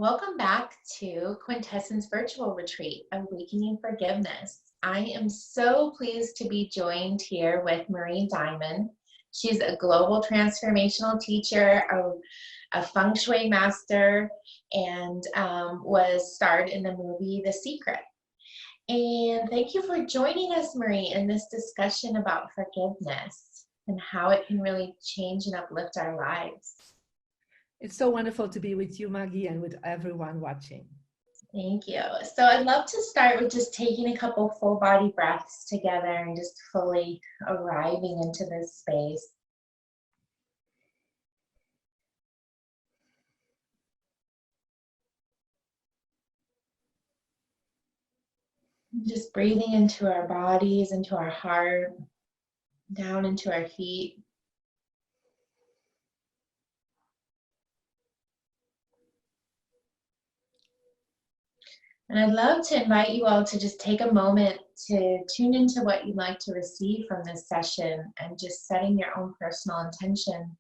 Welcome back to Quintessence Virtual Retreat, Awakening Forgiveness. I am so pleased to be joined here with Marie Diamond. She's a global transformational teacher, a Feng Shui master, and was starred in the movie The Secret. And thank you for joining us, Marie, in this discussion about forgiveness and how it can really change and uplift our lives. It's so wonderful to be with you, Maggie, and with everyone watching. Thank you. So I'd love to start with just taking a couple full body breaths together and just fully arriving into this space. Just breathing into our bodies, into our heart, down into our feet. And I'd love to invite you all to just take a moment to tune into what you'd like to receive from this session and just setting your own personal intention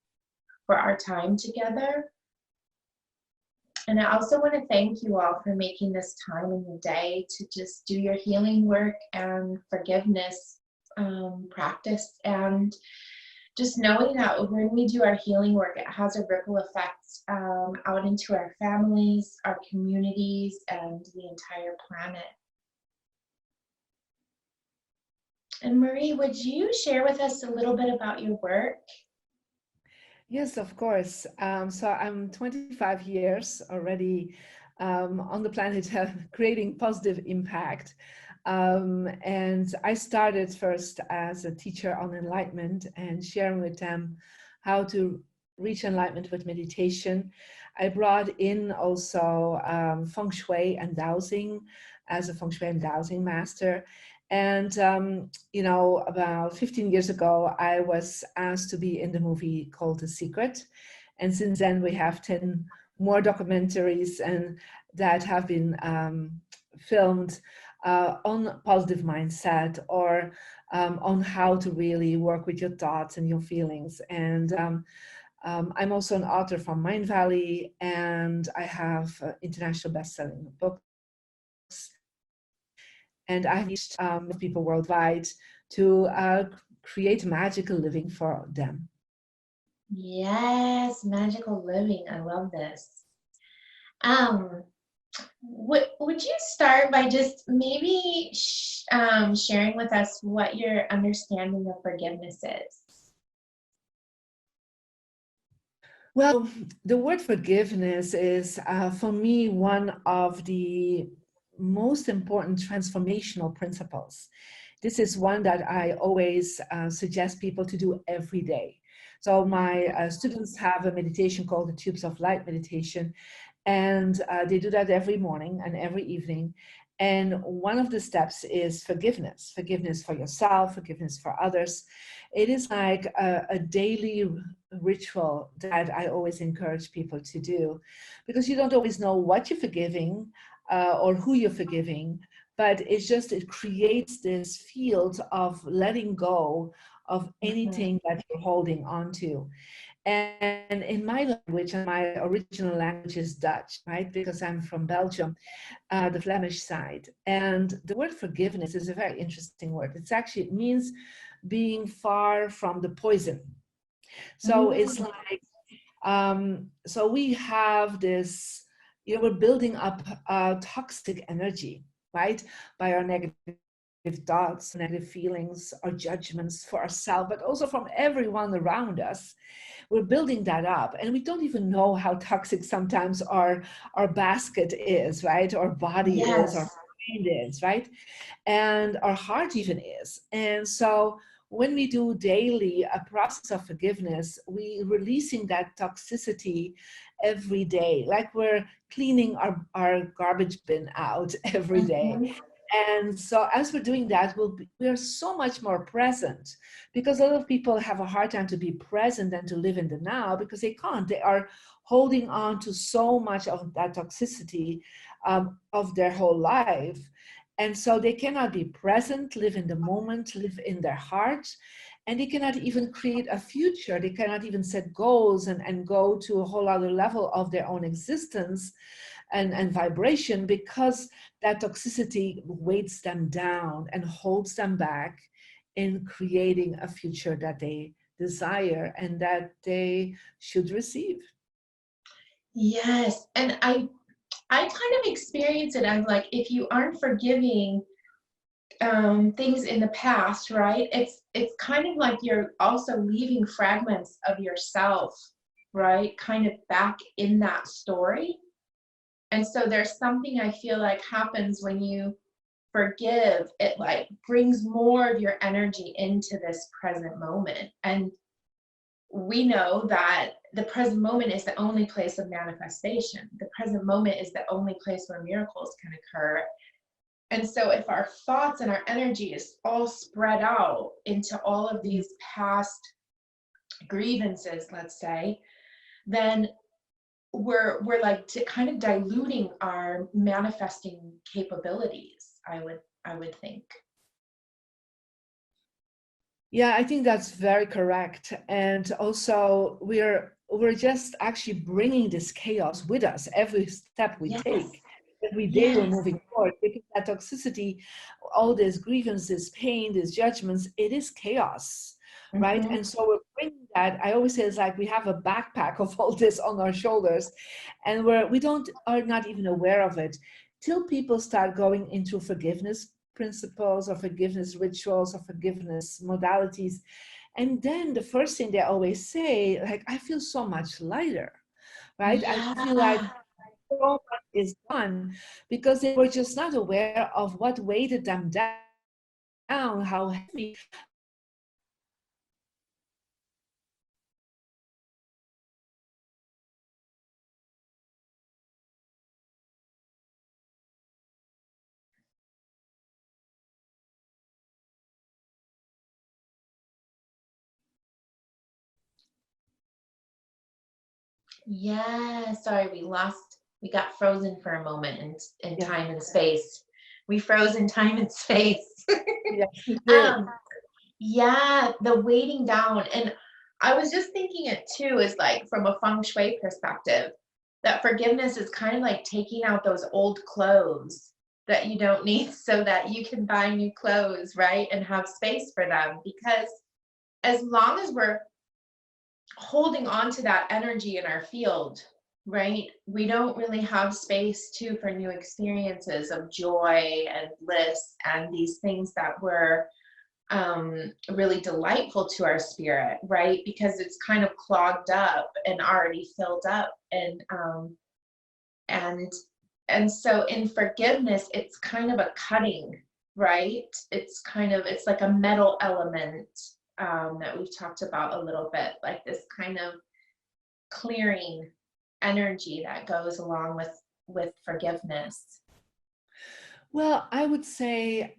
for our time together. And I also want to thank you all for making this time in the day to just do your healing work and forgiveness practice. And just knowing that when we do our healing work, it has a ripple effect out into our families, our communities, and the entire planet. And Marie, would you share with us a little bit about your work? Yes, of course. So I'm 25 years already on the planet creating positive impact. And I started first as a teacher on enlightenment and sharing with them how to reach enlightenment with meditation. I brought in also Feng Shui and dowsing as a Feng Shui and dowsing master. And, about 15 years ago, I was asked to be in the movie called The Secret. And since then, we have 10 more documentaries and that have been filmed on positive mindset or on how to really work with your thoughts and your feelings. And I'm also an author from Mind Valley, and I have international best-selling books. And I've reached people worldwide to create magical living for them. Yes, magical living. I love this. Would you start by just maybe sharing with us what your understanding of forgiveness is? Well, the word forgiveness is, for me, one of the most important transformational principles. This is one that I always suggest people to do every day. So my students have a meditation called the Tubes of Light meditation, and they do that every morning and every evening. And one of the steps is forgiveness, forgiveness for yourself, forgiveness for others. It is like a daily ritual that I always encourage people to do, because you don't always know what you're forgiving or who you're forgiving, but it creates this field of letting go of anything that you're holding on to. And in my language, and my original language is Dutch, right? Because I'm from Belgium, the Flemish side. And the word forgiveness is a very interesting word. It means being far from the poison. So it's like, so we have this, we're building up toxic energy, right? By our negative thoughts, negative feelings, our judgments for ourselves, but also from everyone around us. We're building that up, and we don't even know how toxic sometimes our basket is, right? Our body is, our mind is, right? And our heart even is. And so when we do daily a process of forgiveness, we releasing that toxicity every day, like we're cleaning our garbage bin out every day. And so as we're doing that, we are so much more present, because a lot of people have a hard time to be present and to live in the now because they can't. They are holding on to so much of that toxicity of their whole life. And so they cannot be present, live in the moment, live in their heart. and they cannot even create a future. They cannot even set goals and go to a whole other level of their own existence and vibration, because that toxicity weights them down and holds them back in creating a future that they desire and that they should receive. Yes. And I kind of experience it. I'm like, if you aren't forgiving things in the past, right? It's kind of like you're also leaving fragments of yourself, right? Kind of back in that story. And so there's something I feel like happens when you forgive. It like brings more of your energy into this present moment. And we know that the present moment is the only place of manifestation. The present moment is the only place where miracles can occur. And so if our thoughts and our energy is all spread out into all of these past grievances, let's say, then we're like kind of diluting our manifesting capabilities, I would think. Yeah, I think that's very correct. And also we're just actually bringing this chaos with us every step we Yes. take. Every day we're Yes. moving forward, because that toxicity, all this grievance, this pain, these judgments, it is chaos, right? Mm-hmm. And so we're bringing that. I always say it's like we have a backpack of all this on our shoulders, and we are not even aware of it till people start going into forgiveness principles or forgiveness rituals or forgiveness modalities. And then the first thing they always say, like, I feel so much lighter, right? I feel like Yeah. so much is gone, because they were just not aware of what weighted them down, how heavy. Yeah. Sorry, we got frozen for a moment in Yeah, time and space. We froze in time and space. yes, we did. um, Yeah, the weighting down. And I was just thinking it too, is like from a Feng Shui perspective, that forgiveness is kind of like taking out those old clothes that you don't need so that you can buy new clothes, right? And have space for them. Because as long as we're holding on to that energy in our field, right, we don't really have space too for new experiences of joy and bliss and these things that were really delightful to our spirit, right? Because it's kind of clogged up and already filled up, and and so in forgiveness, it's kind of a cutting, right? It's like a metal element that we've talked about a little bit, like this kind of clearing energy that goes along with forgiveness. Well, I would say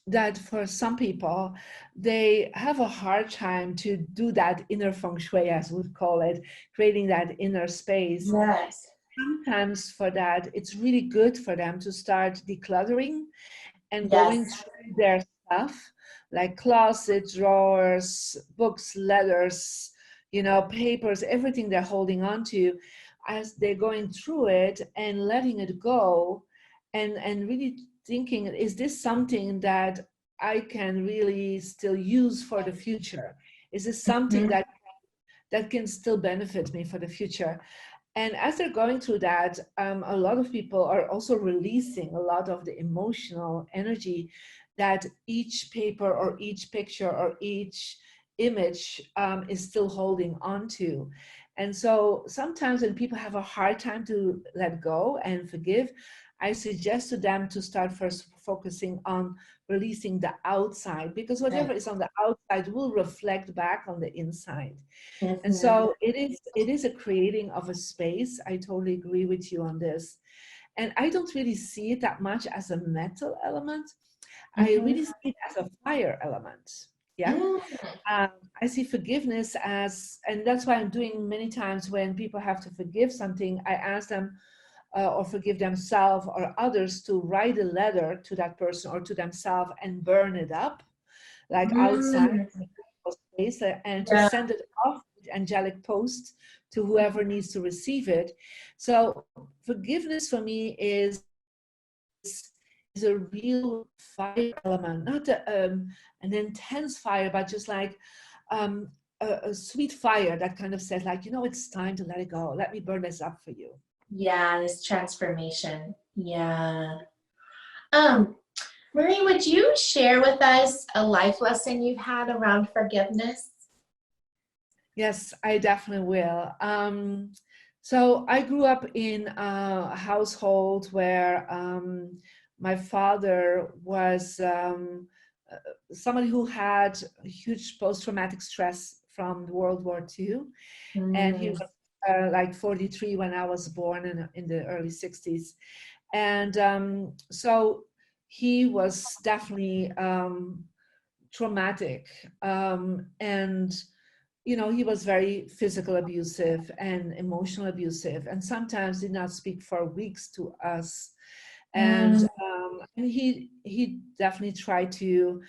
that for some people, they have a hard time to do that inner feng shui, as we call it, creating that inner space. Yes. Sometimes for that, it's really good for them to start decluttering and going Yes. through their stuff, like closets, drawers, books, letters, papers, everything they're holding on to, as they're going through it and letting it go, and really thinking, is this something that I can really still use for the future? Is this something Mhm. that can still benefit me for the future? And as they're going through that, a lot of people are also releasing a lot of the emotional energy that each paper or each picture or each image is still holding on to. And so sometimes when people have a hard time to let go and forgive, I suggest to them to start first focusing on releasing the outside, because whatever is on the outside will reflect back on the inside. And Mhm. so it is a creating of a space. I totally agree with you on this. And I don't really see it that much as a metal element. I Mhm. really see it as a fire element. Yeah. Mm. Um, I see forgiveness as, and that's why I'm doing many times when people have to forgive something, I ask them or forgive themselves or others to write a letter to that person or to themselves and burn it up, like outside, Mm. place and to Yeah. send it off with angelic post to whoever needs to receive it. So forgiveness for me is a real fire element, not an intense fire, but just like um, a sweet fire that kind of says, like, you know, it's time to let it go. Let me burn this up for you. Yeah, this transformation. Yeah. Um, Marie, would you share with us a life lesson you've had around forgiveness? Yes, I definitely will. So I grew up in a household where my father was somebody who had huge post-traumatic stress from World War II, and he Mm, was like 43 when I was born in the early 60s. And so he was definitely traumatic. And you know, he was very physical abusive and emotional abusive, and sometimes did not speak for weeks to us. And mm, he definitely tried to,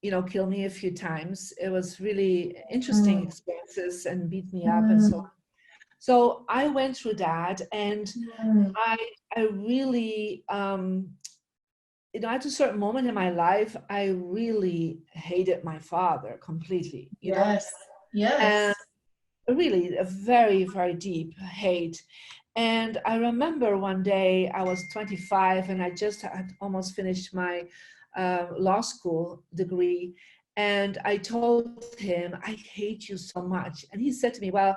you know, kill me a few times. It was really interesting mm, experiences, and beat me up and so on. mm, So I went through that, and mm. I I really you know, at a certain moment in my life, I really hated my father completely, you know, Yes, yes. and really a very, very deep hate. And I remember one day I was 25 and I just had almost finished my law school degree. And I told him, I hate you so much. And he said to me, well,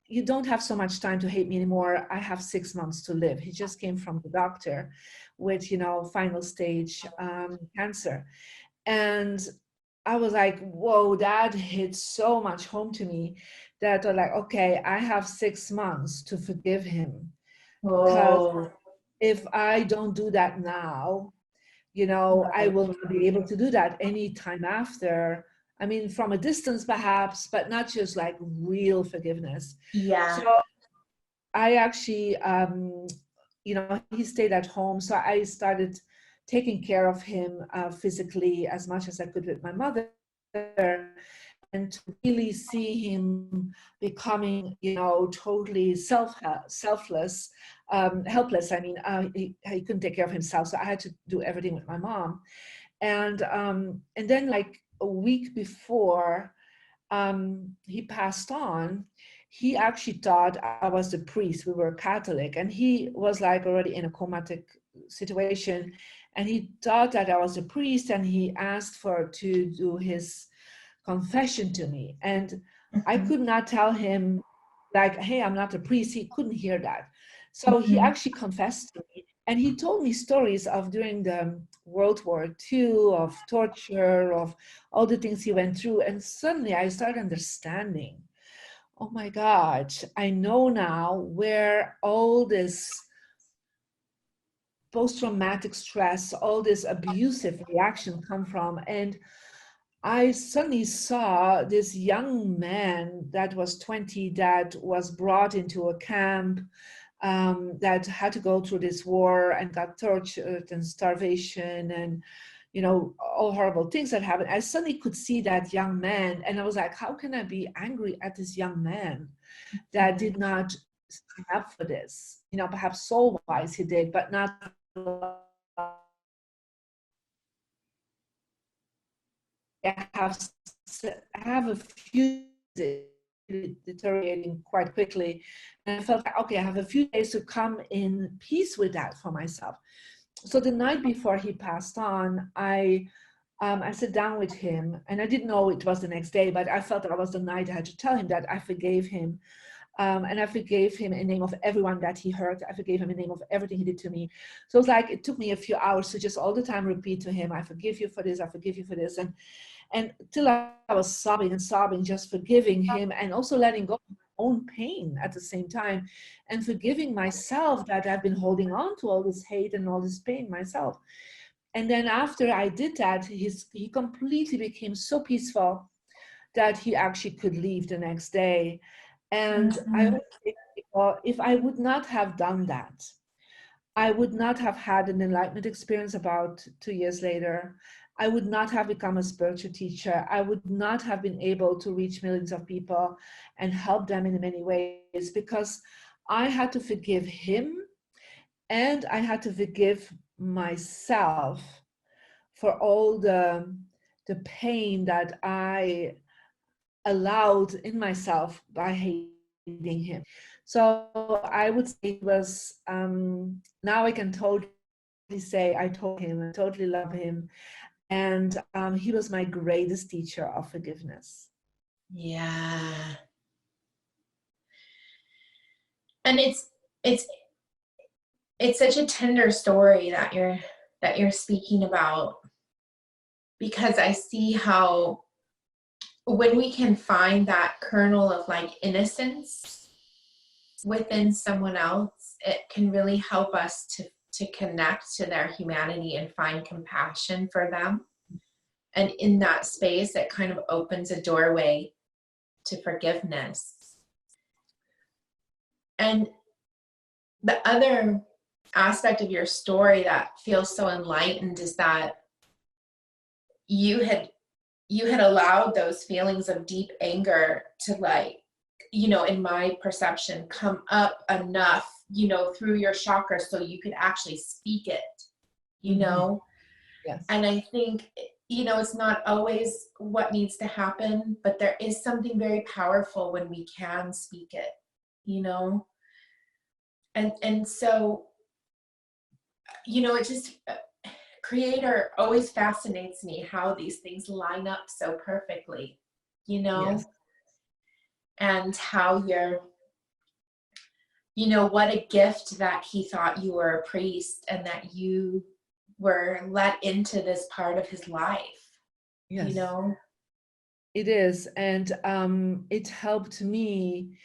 you don't have so much time to hate me anymore. I have 6 months to live. He just came from the doctor with, you know, final stage cancer. And I was like, whoa, that hit so much home to me that I'm like, okay, I have 6 months to forgive him. Because Oh, if I don't do that now, you know, I right. will not be able to do that any time after. I mean, from a distance perhaps, but not just like real forgiveness. So Yeah. I actually, you know, he stayed at home. So I started taking care of him physically as much as I could with my mother, and to really see him becoming, you know, totally selfless, helpless. I mean, he couldn't take care of himself, so I had to do everything with my mom. And then like a week before he passed on, he actually thought I was the priest. We were Catholic, and he was like already in a comatic situation, and he thought that I was a priest, and he asked for to do his confession to me, and I Mhm, could not tell him like, hey, I'm not a priest. He couldn't hear that, so he mhm, actually confessed to me, and he told me stories of during the World War II, of torture, of all the things he went through. And suddenly I started understanding, oh my God, I know now where all this post-traumatic stress, all this abusive reaction come from. And I suddenly saw this young man that was 20 that was brought into a camp, that had to go through this war and got tortured and starvation and, you know, all horrible things that happened. I suddenly could see that young man, and I was like, how can I be angry at this young man that mhm. did not sign up for this? You know, perhaps soul wise he did, but not. I have a few deteriorating quite quickly, and I felt like, okay, I have a few days to come in peace with that for myself. So the night before he passed on, I sat down with him, and I didn't know it was the next day, but I felt that was the night I had to tell him that I forgave him. And I forgave him in the name of everyone that he hurt. I forgave him in the name of everything he did to me. So it's like it took me a few hours to just all the time repeat to him, I forgive you for this, I forgive you for this. And till I was sobbing and sobbing, just forgiving him and also letting go of my own pain at the same time, and forgiving myself that I've been holding on to all this hate and all this pain myself. And then after I did that, he completely became so peaceful that he actually could leave the next day. And I Mhm. always think, well, if I would not have done that, I would not have had an enlightenment experience about 2 years later. I would not have become a spiritual teacher. I would not have been able to reach millions of people and help them in many ways, because I had to forgive him and I had to forgive myself for all the pain that I allowed in myself by hating him. So I would say it was, now I can totally say I told him, I totally love him. And he was my greatest teacher of forgiveness. Yeah. And it's such a tender story that you're speaking about, because I see how when we can find that kernel of like innocence within someone else, it can really help us to connect to their humanity and find compassion for them. And in that space, it kind of opens a doorway to forgiveness. And the other aspect of your story that feels so enlightened is that you had allowed those feelings of deep anger to, like, in my perception, come up enough, through your chakra so you could actually speak it, Mm-hmm. Yes. And I think, it's not always what needs to happen, but there is something very powerful when we can speak it, you know? And so, it just, Creator always fascinates me how these things line up so perfectly, Yes. and how what a gift that he thought you were a priest and that you were let into this part of his life, you Yes. know? It is. And it helped me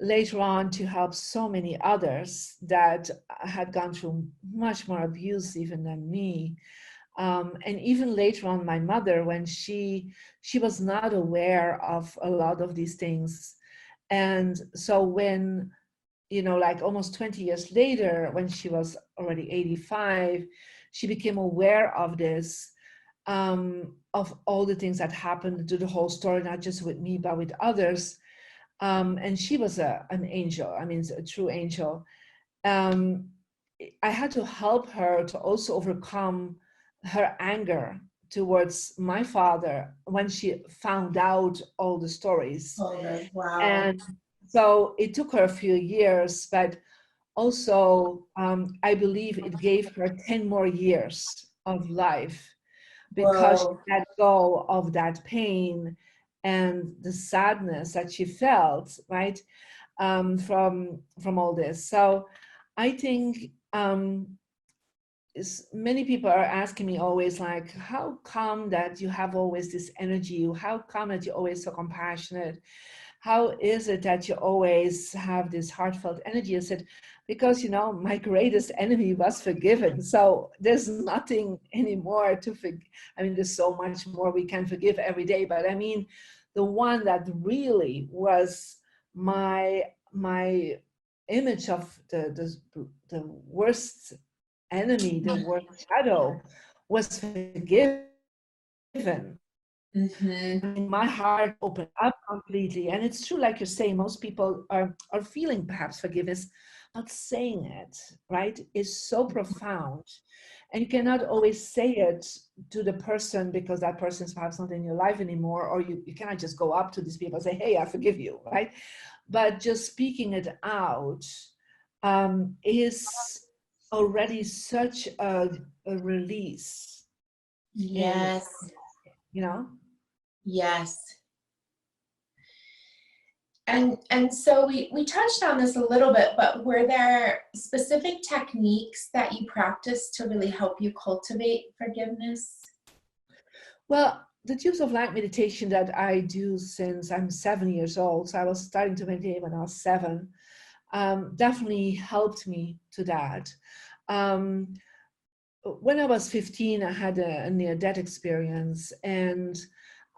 later on to help so many others that had gone through much more abuse even than me. And even later on, my mother, when she was not aware of a lot of these things. And so when, like almost 20 years later, when she was already 85, she became aware of this, of all the things that happened to the whole story, not just with me, but with others. And she was an angel, I mean, a true angel. Um, I had to help her to also overcome her anger towards my father when she found out all the stories. Oh, wow. And so it took her a few years, but also I believe it gave her 10 more years of life, because she Whoa. let go of that pain and the sadness that she felt, right, from all this. So I think many people are asking me always, like, how come that you have always this energy? How come that you're always so compassionate? How is it that you always have this heartfelt energy? I said, because, my greatest enemy was forgiven. So there's nothing anymore to forgive. I mean, there's so much more we can forgive every day. But I mean, the one that really was my image of the worst enemy, the worst shadow, was forgiven. Mm-hmm. I mean, my heart opened up completely. And it's true, like you're saying, most people are feeling perhaps forgiveness, not saying it, right? Is so profound. And you cannot always say it to the person because that person is perhaps not in your life anymore, or you cannot just go up to these people and say, hey, I forgive you, right? But just speaking it out is already such a release. And, Yes. you know, Yes. And so we touched on this a little bit, but were there specific techniques that you practiced to really help you cultivate forgiveness? well, the tubes of light meditation that I do since I'm 7 years old, so I was starting to meditate when I was 7, definitely helped me to that. Um, when I was 15, I had a near-death experience, and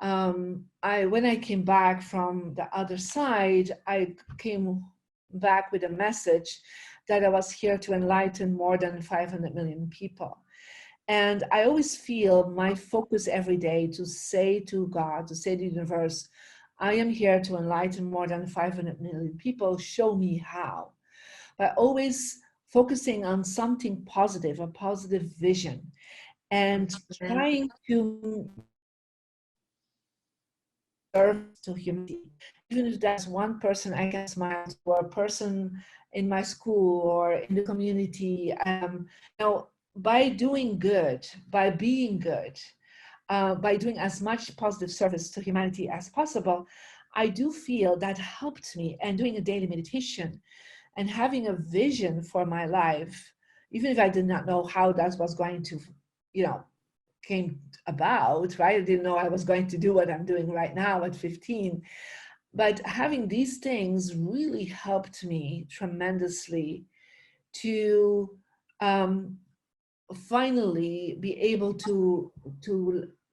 when I came back from the other side, I came back with a message that I was here to enlighten more than 500 million people. And I always feel my focus every day to say to God, to say to the universe, I am here to enlighten more than 500 million people. Show me how. By always focusing on something positive, a positive vision, and Mhm. trying to serve to humanity. Even if that's one person I can smile to, or a person in my school or in the community, by doing good, by being good, by doing as much positive service to humanity as possible, I do feel that helped me. And doing a daily meditation and having a vision for my life, even if I did not know how that was going to, came about, right? I didn't know I was going to do what I'm doing right now at 15. But having these things really helped me tremendously to um, finally be able to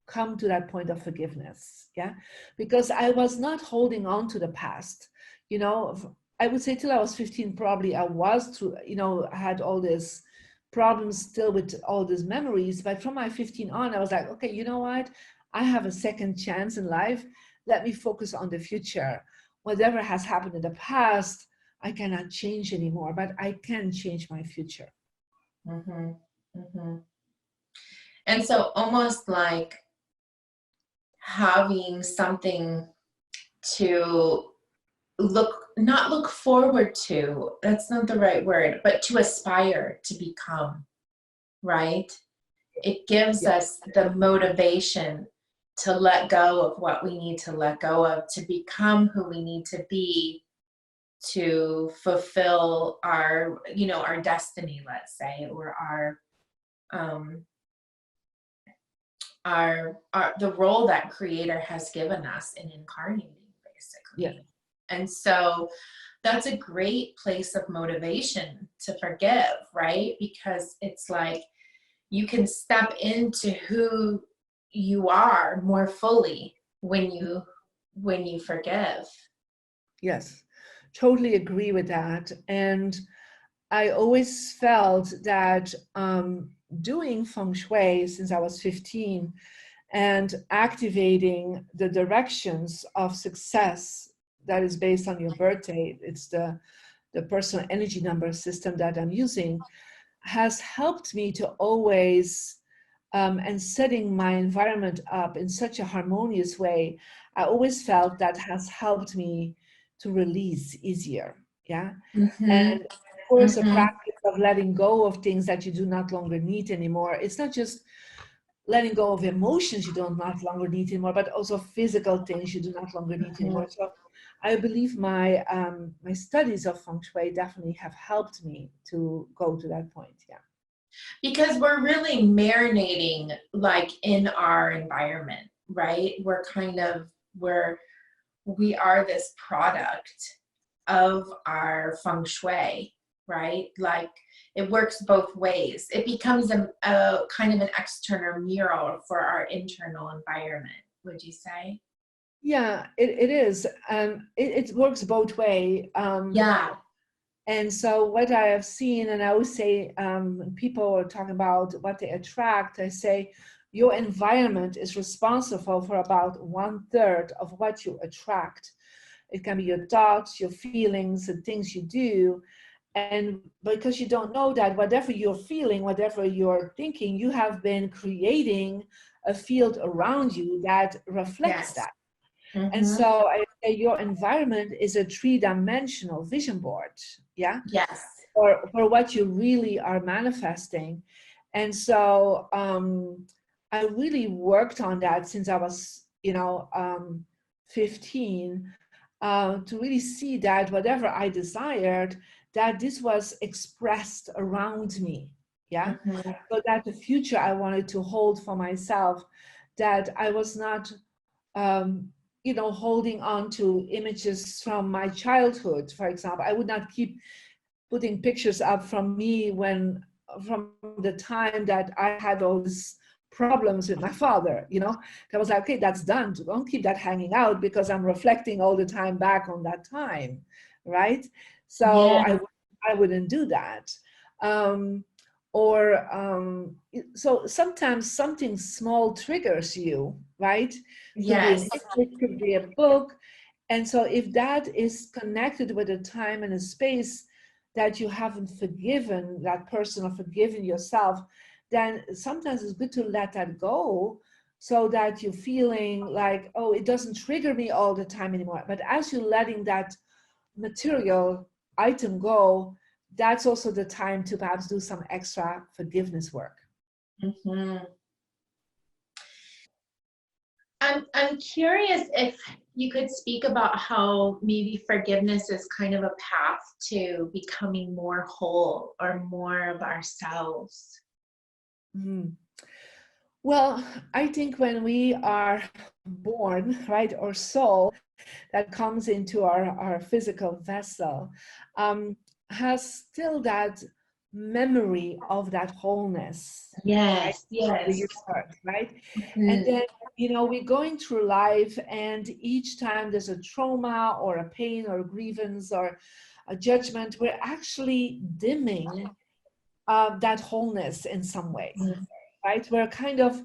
come to that point of forgiveness. Yeah, because I was not holding on to the past. I would say till I was 15, probably I was through, I had all this problems still with all these memories. But from my 15 on, I was like, okay, you know what, I have a second chance in life. Let me focus on the future. Whatever has happened in the past, I cannot change anymore, but I can change my future. Mhm. Mhm. And so almost like having something to not look forward to, that's not the right word, but to aspire to become, right? It gives Yeah. us the motivation to let go of what we need to let go of, to become who we need to be, to fulfill our, our destiny, let's say, or um the role that creator has given us in incarnating, Yeah. basically. And so that's a great place of motivation to forgive, right? Because it's like you can step into who you are more fully when you forgive. Yes, totally agree with that. And I always felt that doing Feng Shui since I was 15 and activating the directions of success that is based on your birth date, it's the personal energy number system that I'm using, has helped me to always and setting my environment up in such a harmonious way. I always felt that has helped me to release easier. Yeah. Mm-hmm. And of course, a Mm-hmm. practice of letting go of things that you do not longer need anymore. It's not just letting go of emotions you don't not longer need anymore, but also physical things you do not longer need Mm-hmm. anymore. So I believe my studies of Feng Shui definitely have helped me to go to that point. Yeah. Because we're really marinating like in our environment, right? We are this product of our feng shui, right? Like it works both ways. It becomes a kind of an external mirror for our internal environment, would you say? Yeah, it is. It works both way. Yeah. And so what I have seen, and I always say, when people are talking about what they attract, I say, your environment is responsible for about 1/3 of what you attract. It can be your thoughts, your feelings, the things you do. And because you don't know that, whatever you're feeling, whatever you're thinking, you have been creating a field around you that reflects Yes. that. And Mm-hmm. so I say your environment is a three-dimensional vision board, yeah, Yes. for what you really are manifesting. And so I really worked on that since I was, 15, to really see that whatever I desired, that this was expressed around me, yeah. Mm-hmm. So that the future I wanted to hold for myself, that I was not um, holding on to images from my childhood, for example. I would not keep putting pictures up from me from the time that I had all these problems with my father, That was like, okay, that's done. Don't keep that hanging out because I'm reflecting all the time back on that time, right? So Yeah. I wouldn't do that. Um, or so sometimes something small triggers you, right? Could be an Yes. image, could be a book. And so if that is connected with a time and a space that you haven't forgiven that person or forgiven yourself, then sometimes it's good to let that go, so that you're feeling like, oh, it doesn't trigger me all the time anymore. But as you're letting that material item go, that's also the time to perhaps do some extra forgiveness work. Mm-hmm. I'm curious if you could speak about how maybe forgiveness is kind of a path to becoming more whole or more of ourselves. Mhm. Well, I think when we are born, right, our soul that comes into our physical vessel has still that memory of that wholeness, right? Yes, The yes. universe, right? And Mm-hmm. then, we're going through life, and each time there's a trauma or a pain or a grievance or a judgment, we're actually dimming that wholeness in some way, right? We're kind of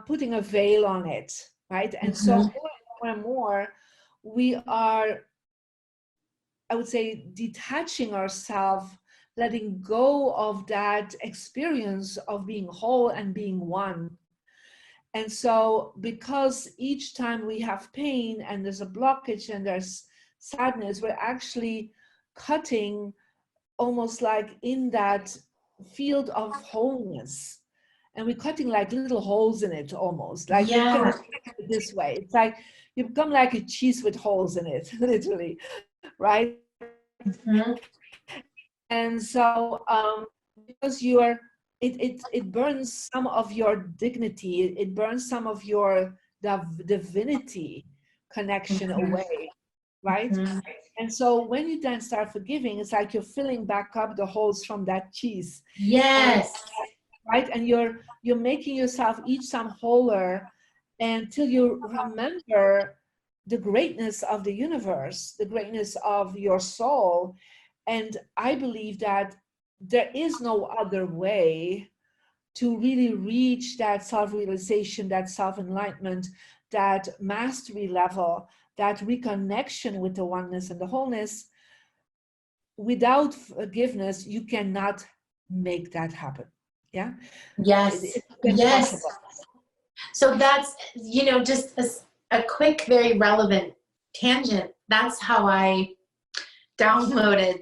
putting a veil on it, right? And so Mm-hmm. more and more, we are, I would say, detaching ourselves, letting go of that experience of being whole and being one. And so, because each time we have pain and there's a blockage and there's sadness, we're actually cutting almost like in that field of wholeness. And we're cutting like little holes in it almost. Like you can Yeah. look at it this way. It's like you become like a cheese with holes in it, literally, right? Mm-hmm. And so because it burns some of your dignity, it burns some of your divinity connection Mm-hmm. away, right? Mm-hmm. And so when you then start forgiving, it's like you're filling back up the holes from that cheese. And Yes. right, and you're making yourself each time wholer until you remember the greatness of the universe, the greatness of your soul. And I believe that there is no other way to really reach that self-realization, that self-enlightenment, that mastery level, that reconnection with the oneness and the wholeness. Without forgiveness, you cannot make that happen. Yeah, Yes. it's Yes. impossible. So that's, just a quick, very relevant tangent. That's how I downloaded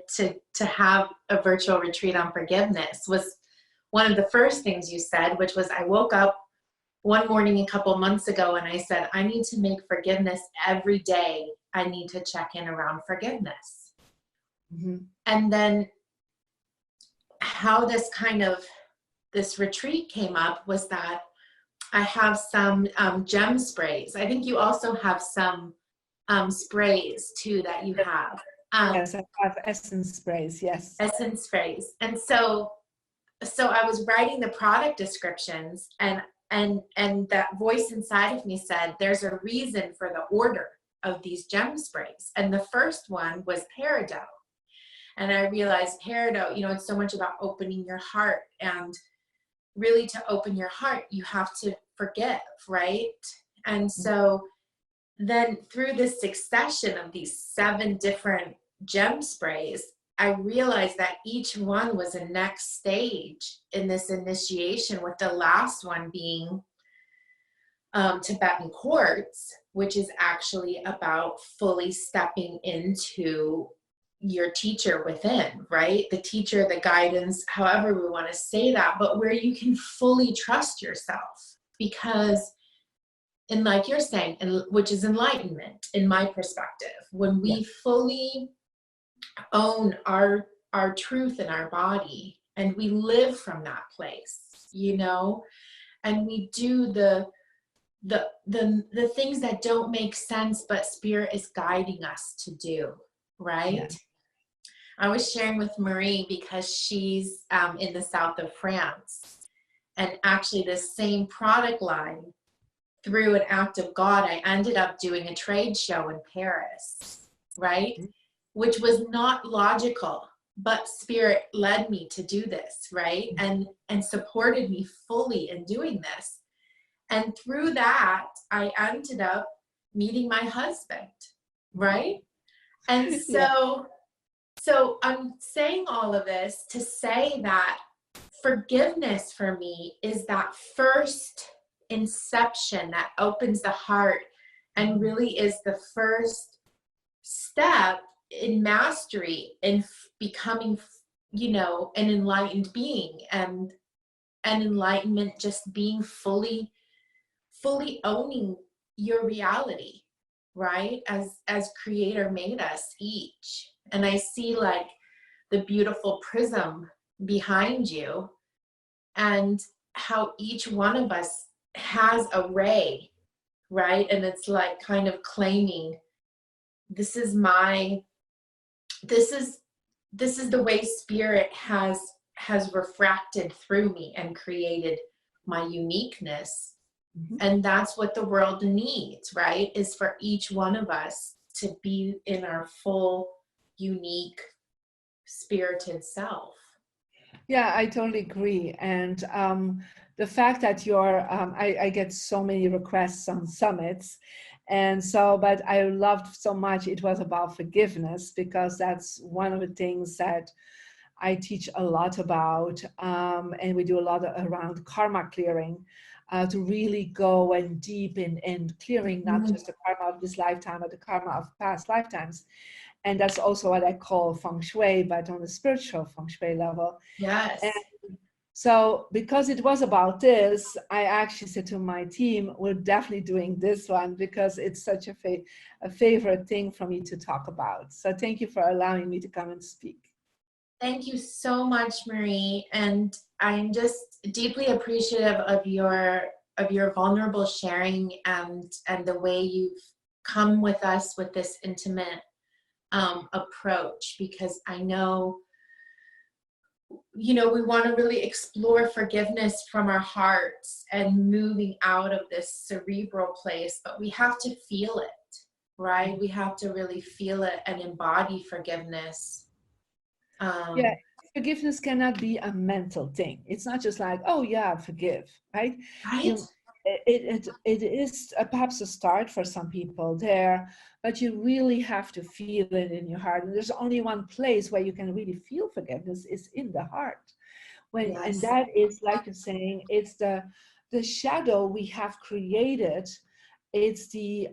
to have a virtual retreat on forgiveness. Was one of the first things you said, which was I woke up one morning a couple months ago and I said, I need to make forgiveness every day. I need to check in around forgiveness. Mhm. And then how this retreat came up was that I have some gem sprays. I think you also have some sprays too that you have. Yes, I have essence sprays. Yes. Essence sprays. And so I was writing the product descriptions, and that voice inside of me said, there's a reason for the order of these gem sprays. And the first one was peridot. And I realized peridot, it's so much about opening your heart, and really to open your heart, you have to forgive, right? And so then through this succession of these 7 different gem sprays, I realized that each one was a next stage in this initiation, with the last one being Tibetan quartz, which is actually about fully stepping into your teacher within, right? The teacher, the guidance, however we want to say that, but where you can fully trust yourself. Because, and like you're saying, and which is enlightenment in my perspective, when Yeah. we fully own our truth in our body and we live from that place, and we do the things that don't make sense but spirit is guiding us to do, Yeah. right? I was sharing with Marie because she's in the south of France, and actually this same product line, through an act of God, I ended up doing a trade show in Paris, right? Which was not logical. but Spirit led me to do this, right? And supported me fully in doing this. And through that, I ended up meeting my husband, right? And Yeah. so I'm saying all of this to say that forgiveness for me is that first inception that opens the heart and really is the first step in mastery, in becoming, an enlightened being, and enlightenment just being fully owning your reality, right? As creator made us each. And I see like the beautiful prism behind you, and how each one of us has a ray, right? And it's like kind of claiming, this is my, this is the way Spirit has refracted through me and created my uniqueness. And that's what the world needs, right? Is for each one of us to be in our full, unique, spirited self. Yeah, I totally agree. And the fact that I get so many requests on summits. And so, but I loved so much, it was about forgiveness, because that's one of the things that I teach a lot about. And we do a lot around karma clearing, to really go and deep in clearing, not just the karma of this lifetime, but the karma of past lifetimes. And that's also what I call Feng Shui, but on the spiritual Feng Shui level. Yes. And so because it was about this, I actually said to my team, we're definitely doing this one, because it's such a favorite thing for me to talk about. So thank you for allowing me to come and speak. Thank you so much, Marie. And I'm just deeply appreciative of your vulnerable sharing, and the way you've come with us with this intimate approach, because I know, we want to really explore forgiveness from our hearts and moving out of this cerebral place, but we have to feel it, right? We have to really feel it and embody forgiveness. Yeah, forgiveness cannot be a mental thing. It's not just like, oh yeah, forgive, right? Right? You, it is perhaps a start for some people there, but you really have to feel it in your heart. And there's only one place where you can really feel forgiveness, is in the heart. And Yes. that is, like you're saying, it's the shadow we have created. It's the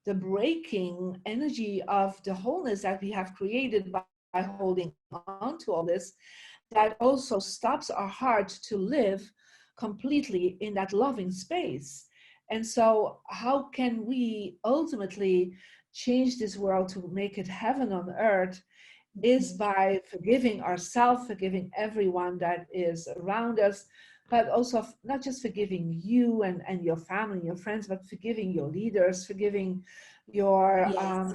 breaking energy of the wholeness that we have created by holding on to all this, that also stops our heart to live completely in that loving space. And so how can we ultimately change this world to make it heaven on earth, is by forgiving ourselves, forgiving everyone that is around us, but also not just forgiving you and your family and your friends, but forgiving your leaders, forgiving your Yes.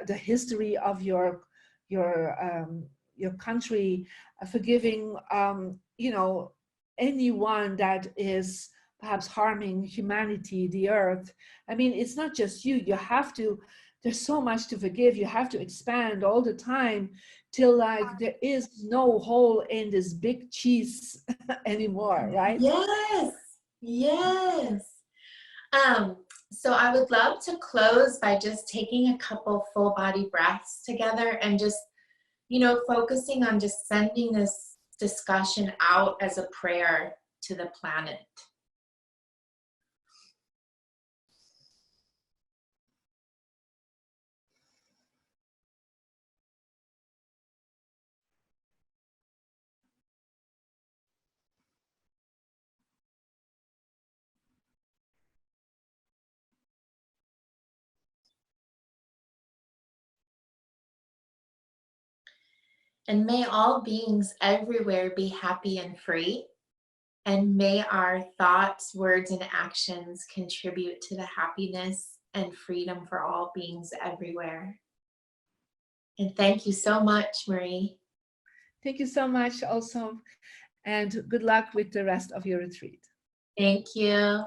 the history of your country, forgiving anyone that is perhaps harming humanity, the earth. I mean, it's not just you. You have to. There's so much to forgive. You have to expand all the time till like there is no hole in this big cheese anymore, right? Yes. Yes. So I would love to close by just taking a couple full body breaths together, and just, focusing on just sending this discussion out as a prayer to the planet. And may all beings everywhere be happy and free. And may our thoughts, words, and actions contribute to the happiness and freedom for all beings everywhere. And thank you so much, Marie. Thank you so much also, and good luck with the rest of your retreat. Thank you.